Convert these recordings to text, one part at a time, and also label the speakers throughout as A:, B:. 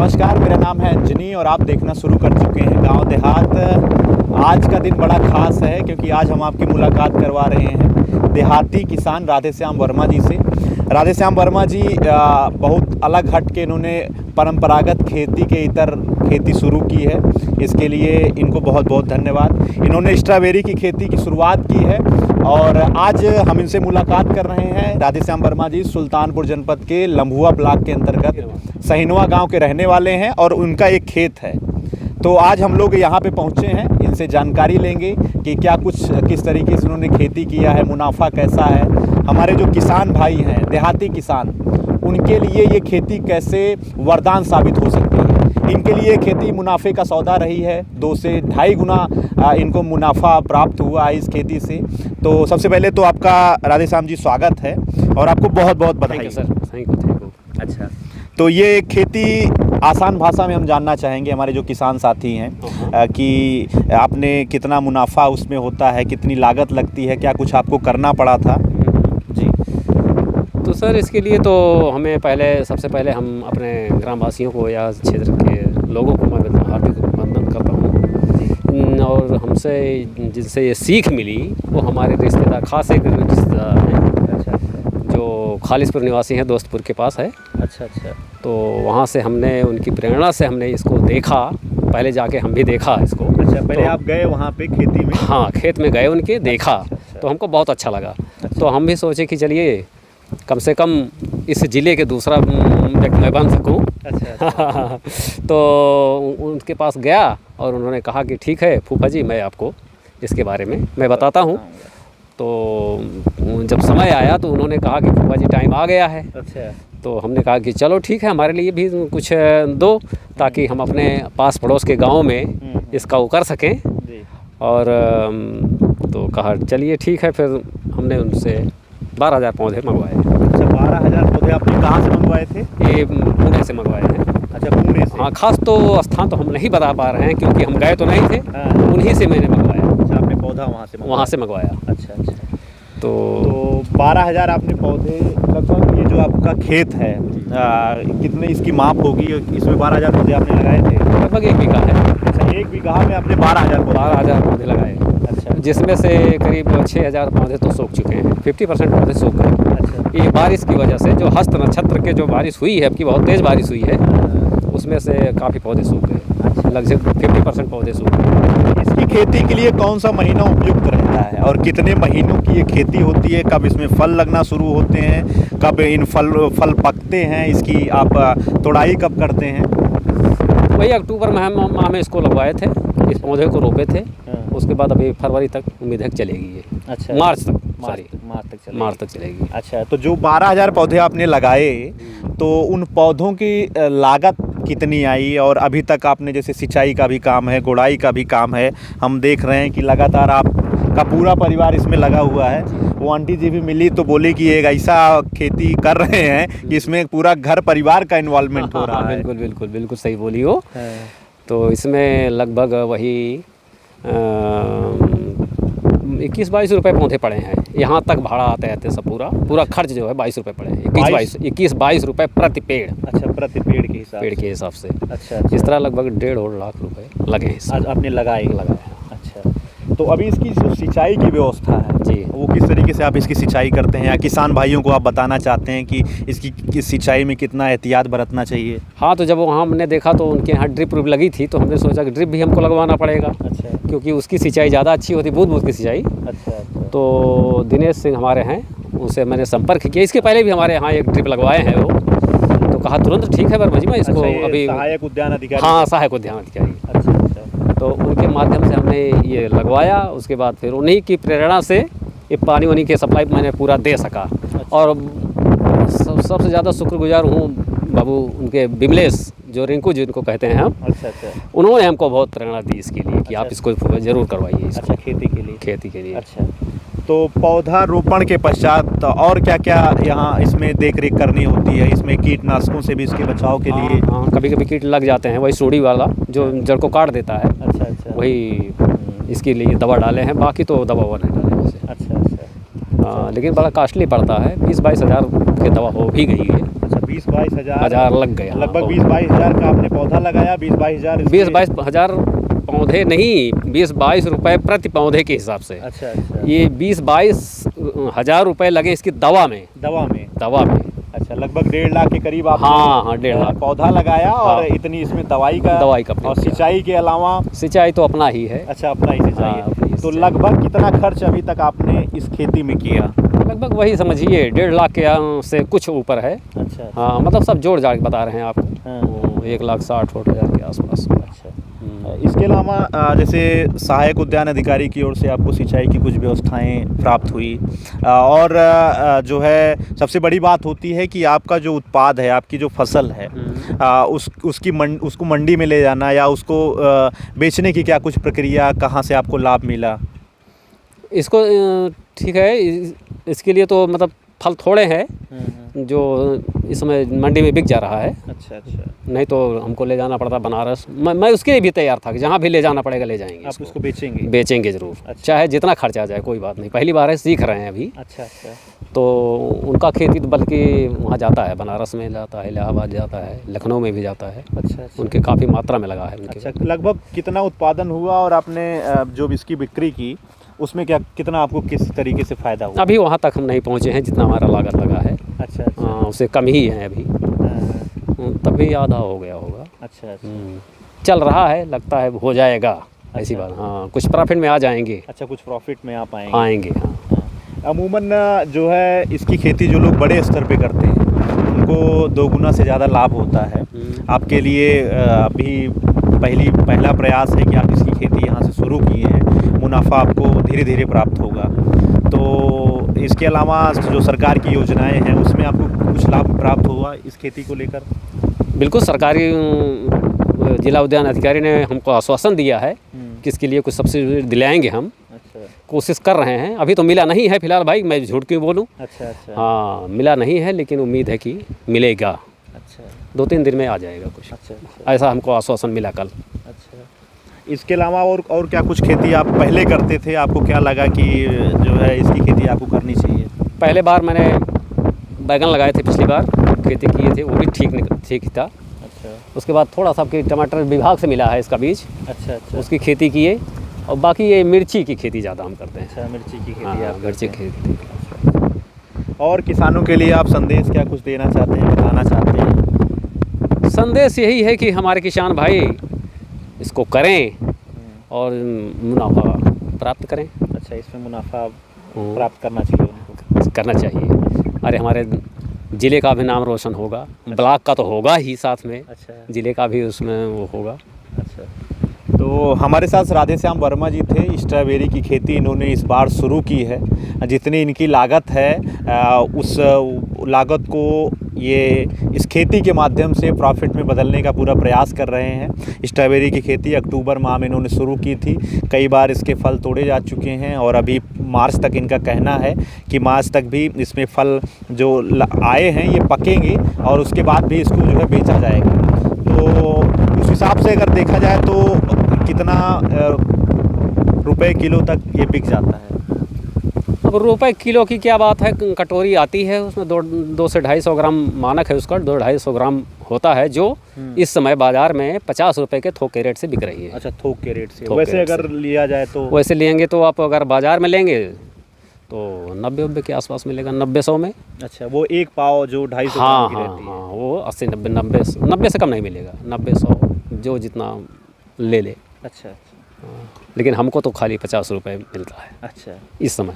A: नमस्कार, मेरा नाम है अंजनी और आप देखना शुरू कर चुके हैं गांव देहात। आज का दिन बड़ा ख़ास है क्योंकि आज हम आपकी मुलाकात करवा रहे हैं देहाती किसान राधेश्याम वर्मा जी से। राधेश्याम वर्मा जी बहुत अलग हट के इन्होंने परंपरागत खेती के इतर खेती शुरू की है। इसके लिए इनको बहुत बहुत धन्यवाद। इन्होंने स्ट्रॉबेरी की खेती की शुरुआत की है और आज हम इनसे मुलाकात कर रहे हैं। राधेश्याम वर्मा जी सुल्तानपुर जनपद के लम्भुआ ब्लॉक के अंतर्गत सहिनवा गांव के रहने वाले हैं और उनका एक खेत है। तो आज हम लोग यहाँ पे पहुँचे हैं, इनसे जानकारी लेंगे कि क्या किस तरीके से उन्होंने खेती किया है, मुनाफा कैसा है। हमारे जो किसान भाई हैं, देहाती किसान, उनके लिए ये खेती कैसे वरदान साबित हो सकती है। इनके लिए खेती मुनाफे का सौदा रही है, 2 से ढाई गुना इनको मुनाफा प्राप्त हुआ है इस खेती से। तो सबसे पहले तो आपका राधेश्याम जी स्वागत है और आपको बहुत बहुत बधाई
B: सर। Thank you.
A: अच्छा, तो ये खेती आसान भाषा में हम जानना चाहेंगे हमारे जो किसान साथी हैं कि आपने कितना मुनाफा उसमें होता है, कितनी लागत लगती है, क्या कुछ आपको करना पड़ा था जी।
B: तो सर इसके लिए तो हमें सबसे पहले हम अपने ग्रामवासियों को या क्षेत्र के लोगों को मैं हार्दिक अभिनंदन करता हूँ और हमसे जिनसे ये सीख मिली वो हमारे रिश्तेदार, खास एक रिश्तेदार हैं।
A: अच्छा,
B: जो खालिसपुर निवासी हैं, दोस्तपुर के पास है।
A: अच्छा।
B: तो वहाँ से हमने उनकी प्रेरणा से हमने इसको देखा, पहले जाके हम भी देखा इसको।
A: अच्छा, पहले तो आप गए वहाँ पे खेती में?
B: हाँ, खेत में गए उनके, देखा।
A: अच्छा। तो
B: हमको बहुत अच्छा लगा।
A: अच्छा।
B: तो हम भी सोचे कि चलिए कम से कम इस ज़िले के दूसरा व्यक्ति मैं बन सकूँ।
A: अच्छा।
B: तो उनके पास गया और उन्होंने कहा कि ठीक है फूफा जी, मैं आपको इसके बारे में मैं बताता हूँ। तो जब समय आया तो उन्होंने कहा कि फूफा जी टाइम आ गया है।
A: अच्छा। तो
B: हमने कहा कि चलो ठीक है, हमारे लिए भी कुछ दो ताकि हम अपने पास पड़ोस के गांव में इसका वो कर सकें। और तो कहा चलिए ठीक है। फिर हमने उनसे 12,000 पौधे मंगवाए।
A: अच्छा, 12,000 पौधे आपने कहाँ से मंगवाए थे?
B: ये पुणे से मंगवाए हैं।
A: अच्छा, पुणे से?
B: हाँ, खास तो स्थान तो हम नहीं बता पा रहे हैं क्योंकि हम गए तो नहीं थे। उन्हीं से मैंने मंगवाया।
A: अच्छा, आपने पौधा वहाँ से
B: मंगवाया।
A: अच्छा।
B: तो
A: 12,000 आपने पौधे, लगभग ये जो आपका खेत है कितने इसकी माप होगी? इसमें 12,000 पौधे आपने लगाए थे?
B: लगभग 1 बीघा है।
A: अच्छा, 1 बीघा में आपने 12,000
B: पौधे लगाए।
A: अच्छा,
B: जिसमें से करीब 6,000 पौधे तो सूख चुके हैं, 50% पौधे सूख गए।
A: अच्छा।
B: ये बारिश की वजह से, जो हस्त नक्षत्र के जो बारिश हुई है, अब की बहुत तेज़ बारिश हुई है, उसमें से काफ़ी पौधे सूख गए। लगभग 50% पौधे सूख गए।
A: इसकी खेती के लिए कौन सा महीना उपयुक्त रहता है और कितने महीनों की ये खेती होती है? कब इसमें फल लगना शुरू होते हैं, कब इन फल पकते हैं, इसकी आप तोड़ाई कब करते हैं?
B: वही अक्टूबर माह में इसको लगवाए थे, इस पौधे को रोपे थे। उसके बाद अभी फरवरी तक उम्मीद है कि चलेगी ये।
A: अच्छा,
B: मार्च तक चलेगी।
A: अच्छा, तो जो 12,000 पौधे आपने लगाए तो उन पौधों की लागत कितनी आई? और अभी तक आपने जैसे सिंचाई का भी काम है, गुड़ाई का भी काम है, हम देख रहे हैं कि लगातार आपका पूरा परिवार इसमें लगा हुआ है। वो आंटी जी भी मिली तो बोली कि एक ऐसा खेती कर रहे हैं कि इसमें पूरा घर परिवार का इन्वॉल्वमेंट हो रहा है।
B: बिल्कुल सही बोली हो। तो इसमें लगभग वही 21-22 रुपये पौधे पड़े हैं। यहाँ तक भाड़ा आते सब पूरा खर्च जो है 22 रुपये पड़े हैं। 21-22 रुपये प्रति पेड़।
A: अच्छा, प्रति पेड़ के हिसाब
B: से।
A: अच्छा।
B: इस तरह लगभग 1.5 लाख रुपए लगे हैं।
A: आज आपने लगाए? अच्छा, तो अभी इसकी जो सिंचाई की व्यवस्था है
B: जी,
A: वो किस तरीके से आप इसकी सिंचाई करते हैं, या किसान भाइयों को आप बताना चाहते हैं कि इसकी सिंचाई में कितना एहतियात बरतना चाहिए?
B: हाँ, तो जब वहाँ हमने देखा तो उनके यहाँ ड्रिप लगी थी, तो हमने सोचा कि ड्रिप भी हमको लगवाना पड़ेगा।
A: अच्छा।
B: क्योंकि उसकी सिंचाई ज़्यादा अच्छी होती, बूंद की सिंचाई।
A: अच्छा।
B: तो दिनेश सिंह हमारे हैं, उनसे मैंने संपर्क किया। इसके पहले भी हमारे यहाँ एक ड्रिप लगवाए हैं वो, तो कहा तुरंत ठीक है वर्मा जी, मैं इसको अभी
A: सहायक उद्यान अधिकारी।
B: हाँ, सहायक उद्यान अधिकारी।
A: अच्छा।
B: तो उनके माध्यम से हमने ये लगवाया। उसके बाद फिर उन्हीं की प्रेरणा से ये पानी के सप्लाई मैंने पूरा दे सका। अच्छा। और सबसे ज़्यादा शुक्रगुजार हूँ बाबू उनके विमलेश, जो रिंकू जी उनको कहते हैं हम।
A: अच्छा।
B: उन्होंने हमको बहुत प्रेरणा दी इसके लिए कि आप इसको ज़रूर करवाइए।
A: अच्छा, खेती के लिए। अच्छा, तो पौधा रोपण के पश्चात और क्या क्या यहाँ इसमें देख रेख करनी होती है? इसमें कीटनाशकों से भी इसके बचाव के लिए?
B: हाँ, कभी कीट लग जाते हैं, वही सूढ़ी वाला जो जड़ को काट देता है।
A: अच्छा।
B: वही इसके लिए दवा डाले हैं, बाकी तो दवा नहीं डाले वैसे।
A: अच्छा।
B: लेकिन बड़ा कॉस्टली पड़ता है, 20-22 हज़ार की दवा हो भी गई है।
A: अच्छा, 20-22 हज़ार
B: हज़ार लग गया।
A: लगभग 20-22 हज़ार का आपने पौधा लगाया। 20-22 हज़ार
B: 20-22 हज़ार पौधे नहीं, 20-22 रुपये प्रति पौधे के हिसाब से।
A: अच्छा अच्छा।
B: ये 20-22 हज़ार रुपये लगे इसकी दवा में।
A: दवा में अच्छा, लगभग 1.5 लाख के करीब आपने
B: हाँ 1.5 लाख
A: पौधा लगाया और
B: हाँ।
A: इतनी इसमें दवाई का
B: प्रयोग
A: और
B: किया।
A: सिंचाई के अलावा
B: सिंचाई तो अपना ही है।
A: अच्छा, अपना ही सिंचाई
B: हाँ, अपनी
A: है। तो
B: सिंचाई।
A: लगभग कितना खर्च अभी तक आपने इस खेती में किया?
B: लगभग वही समझिए 1.5 लाख के से कुछ ऊपर है।
A: अच्छा
B: हाँ, मतलब सब जोड़ जाड़ के बता रहे हैं आपको।
A: हाँ।
B: 1,60,000 के आसपास।
A: अच्छा। इसके अलावा जैसे सहायक उद्यान अधिकारी की ओर से आपको सिंचाई की कुछ व्यवस्थाएं प्राप्त हुई और जो है सबसे बड़ी बात होती है कि आपका जो उत्पाद है, आपकी जो फसल है, उसको मंडी में ले जाना या उसको बेचने की क्या कुछ प्रक्रिया, कहाँ से आपको लाभ मिला?
B: इसको ठीक है, इसके लिए तो मतलब फल थोड़े हैं जो इस समय मंडी में बिक जा रहा है।
A: अच्छा अच्छा।
B: नहीं तो हमको ले जाना पड़ता बनारस। मैं उसके लिए भी तैयार था कि जहाँ भी ले जाना पड़ेगा ले जाएंगे।
A: आप उसको बेचेंगे?
B: बेचेंगे ज़रूर।
A: अच्छा।
B: चाहे जितना खर्चा आ जाए कोई बात नहीं, पहली बार है, सीख रहे हैं अभी।
A: अच्छा अच्छा।
B: तो उनका खेती तो बल्कि वहाँ जाता है, बनारस में जाता है, इलाहाबाद जाता है, लखनऊ में भी जाता है।
A: अच्छा अच्छा।
B: उनके काफ़ी मात्रा में लगा है उनके।
A: अच्छा, लगभग कितना उत्पादन हुआ और आपने जो इसकी बिक्री की उसमें कितना आपको किस तरीके से फ़ायदा हुआ?
B: अभी वहाँ तक हम नहीं पहुँचे हैं जितना हमारा लागत लगा है।
A: अच्छा अच्छा।
B: हाँ, उससे कम ही है अभी। तब भी आधा हो गया होगा।
A: अच्छा अच्छा।
B: चल रहा है, लगता है हो जाएगा। ऐसी बात। हाँ, कुछ प्रॉफिट में आ जाएंगे।
A: अच्छा, कुछ प्रॉफिट में आप आएंगे?
B: आएंगे हाँ।
A: अमूमन जो है इसकी खेती जो लोग बड़े स्तर पे करते हैं उनको 2 गुना से ज़्यादा लाभ होता है। आपके लिए अभी पहला प्रयास है कि आप इसकी खेती यहाँ से शुरू किए हैं, मुनाफा आपको धीरे धीरे प्राप्त होगा। तो इसके अलावा जो सरकार की योजनाएं हैं उसमें आपको कुछ लाभ प्राप्त हुआ इस खेती को लेकर?
B: बिल्कुल, सरकारी जिला उद्यान अधिकारी ने हमको आश्वासन दिया है कि इसके लिए कुछ सब्सिडी दिलाएंगे हम।
A: अच्छा।
B: कोशिश कर रहे हैं, अभी तो मिला नहीं है फिलहाल भाई, मैं झूठ क्यों बोलूं।
A: अच्छा अच्छा।
B: हाँ, मिला नहीं है लेकिन उम्मीद है कि मिलेगा।
A: अच्छा।
B: 2-3 दिन में आ जाएगा कुछ।
A: अच्छा अच्छा।
B: ऐसा हमको आश्वासन मिला कल।
A: अच्छा, इसके अलावा और क्या कुछ खेती आप पहले करते थे? आपको क्या लगा कि जो है इसकी खेती आपको करनी चाहिए?
B: पहले बार मैंने बैगन लगाए थे, पिछली बार खेती किए थे, वो भी ठीक था।
A: अच्छा।
B: उसके बाद थोड़ा सा आपके टमाटर विभाग से मिला है इसका बीज।
A: अच्छा अच्छा।
B: उसकी खेती किए और बाकी ये मिर्ची की खेती ज़्यादा हम करते हैं।
A: अच्छा, मिर्ची की खेती
B: हाँ,
A: आप
B: मिर्ची
A: करते
B: की
A: हैं।
B: खेती।
A: और किसानों के लिए आप संदेश क्या कुछ देना चाहते हैं, बताना चाहते हैं?
B: संदेश यही है कि हमारे किसान भाई इसको करें और मुनाफा प्राप्त करें।
A: अच्छा, इसमें मुनाफा प्राप्त करना चाहिए उनको?
B: करना चाहिए। अरे हमारे ज़िले का भी नाम रोशन होगा। अच्छा। ब्लॉक का तो होगा ही साथ में। अच्छा। ज़िले का भी उसमें वो होगा।
A: अच्छा, तो हमारे साथ राधेश्याम वर्मा जी थे। स्ट्रॉबेरी की खेती इन्होंने इस बार शुरू की है। जितनी इनकी लागत है उस लागत को ये इस खेती के माध्यम से प्रॉफिट में बदलने का पूरा प्रयास कर रहे हैं। स्ट्रॉबेरी की खेती अक्टूबर माह में इन्होंने शुरू की थी। कई बार इसके फल तोड़े जा चुके हैं और अभी मार्च तक इनका कहना है कि मार्च तक भी इसमें फल जो आए हैं ये पकेंगे और उसके बाद भी इसको जो है बेचा जाएगा। तो उस हिसाब से अगर देखा जाए तो कितना रुपए किलो तक ये बिक जाता है?
B: अब रुपए किलो की क्या बात है, कटोरी आती है उसमें 2 से 250 ग्राम मानक है उसका, 200-250 ग्राम होता है जो इस समय बाज़ार में 50 रुपये के थोक के रेट से बिक रही है।
A: अच्छा, थोक के रेट से। वैसे अगर लिया जाए तो? वैसे
B: लेंगे तो आप अगर बाज़ार में लेंगे तो 90 के आसपास मिलेगा, 90-100 में।
A: अच्छा, वो एक पाव जो 250
B: हाँ
A: की रहती है?
B: हाँ, वो 80-90 से कम नहीं मिलेगा, 90-100 जो जितना ले ले।
A: अच्छा।
B: लेकिन हमको तो खाली 50 रुपये मिलता है।
A: अच्छा,
B: इस समय।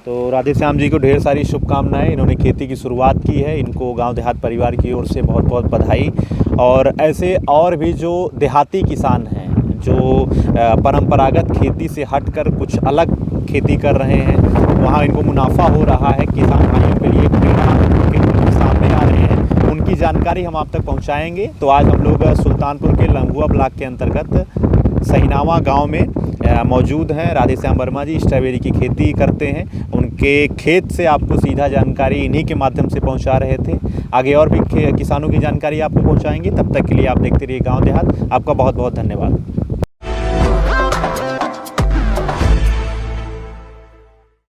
A: तो राधेश्याम जी को ढेर सारी शुभकामनाएं। इन्होंने खेती की शुरुआत की है, इनको गांव देहात परिवार की ओर से बहुत बहुत बधाई। और ऐसे और भी जो देहाती किसान हैं जो परंपरागत खेती से हटकर कुछ अलग खेती कर रहे हैं, वहाँ इनको मुनाफा हो रहा है, किसान भाइयों के लिए प्रेरणा के सामने आ रहे हैं, उनकी जानकारी हम आप तक पहुँचाएँगे। तो आज हम लोग सुल्तानपुर के लंगुआ ब्लॉक के अंतर्गत सहीनावा गांव में मौजूद हैं। राधेश्याम वर्मा जी स्ट्रॉबेरी की खेती करते हैं, उनके खेत से आपको सीधा जानकारी इन्हीं के माध्यम से पहुंचा रहे थे। आगे और भी किसानों की जानकारी आपको पहुंचाएंगे। तब तक के लिए आप देखते रहिए गांव देहात। आपका बहुत बहुत धन्यवाद।